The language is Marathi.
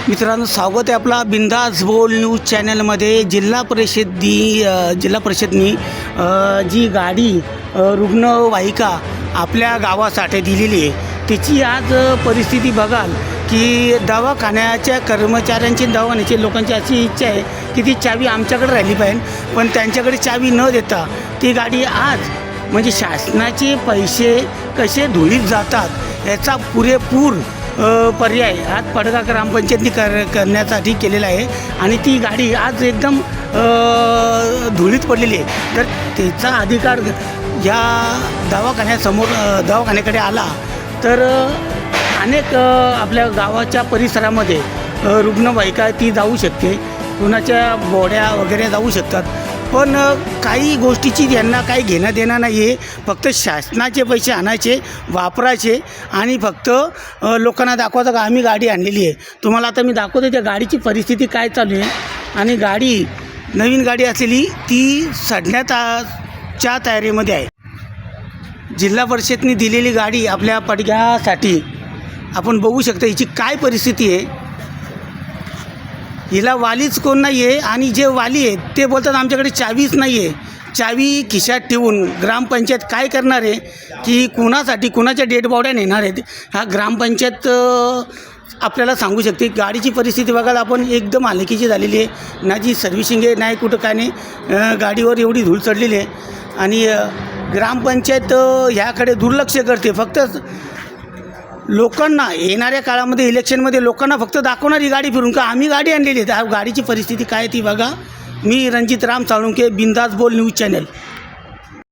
मित्रांनो, स्वागत आहे आपला बिंदास बोल न्यूज चॅनलमध्ये। जिल्हा परिषदनी जी गाडी रुग्णवाहिका आपल्या गावासाठी दिलेली आहे त्याची आज परिस्थिती बघाल की दवाखान्याच्या कर्मचाऱ्यांची दवाखान्याच्या लोकांची अशी इच्छा आहे की ती चावी आमच्याकडे राहिली पाहिजे, पण त्यांच्याकडे चावी न देता ती गाडी आज म्हणजे शासनाचे पैसे कसे धुळीत जातात याचा पुरेपूर पर्याय आज पडगा ग्रामपंचायतनी करण्यासाठी केलेला आहे। आणि ती गाडी आज एकदम धुळीत पडलेली आहे, तर त्याचा अधिकार या दवाखान्याकडे आला तर अनेक आपल्या गावाच्या परिसरामध्ये रुग्णवाहिका ती जाऊ शकते, कुणाच्या बॉड्या वगैरे जाऊ शकतात, पण काही गोष्टीची यांना काही घेणं देणं नाही आहे। फक्त शासनाचे पैसे आणायचे, वापरायचे आणि फक्त लोकांना दाखवायचं का आम्ही गाडी आणलेली आहे। तुम्हाला आता मी दाखवतो त्या गाडीची परिस्थिती काय चालू आहे। आणि गाडी नवीन गाडी असलेली ती सडण्याच्या तयारीमध्ये आहे। जिल्हा परिषदेने दिलेली गाडी आपल्या पडग्यासाठी आपण बघू शकता हिची काय परिस्थिती आहे। हिला वालीच कोण नाही आहे आणि जे वाली आहेत ते बोलतात आमच्याकडे चावीच नाही आहे। चावी खिशात ठेवून ग्रामपंचायत काय करणार आहे की कुणाच्या डेड बॉड्या नेणार आहेत हा ग्रामपंचायत आपल्याला सांगू शकते। गाडीची परिस्थिती बघायला आपण एकदम हलकीची झालेली आहे, ना जी सर्व्हिसिंग आहे नाही कुठं काय नाही, गाडीवर एवढी धूळ चढलेली आहे आणि ग्रामपंचायत ह्याकडे दुर्लक्ष करते। फक्त लोकांना येणाऱ्या काळामध्ये इलेक्शनमध्ये लोकांना फक्त दाखवणारी गाडी फिरून का आम्ही गाडी आणलेली आहे। गाडीची परिस्थिती काय ती बघा। मी रणजित राम साळुंके, बिंदास बोल न्यूज चॅनल।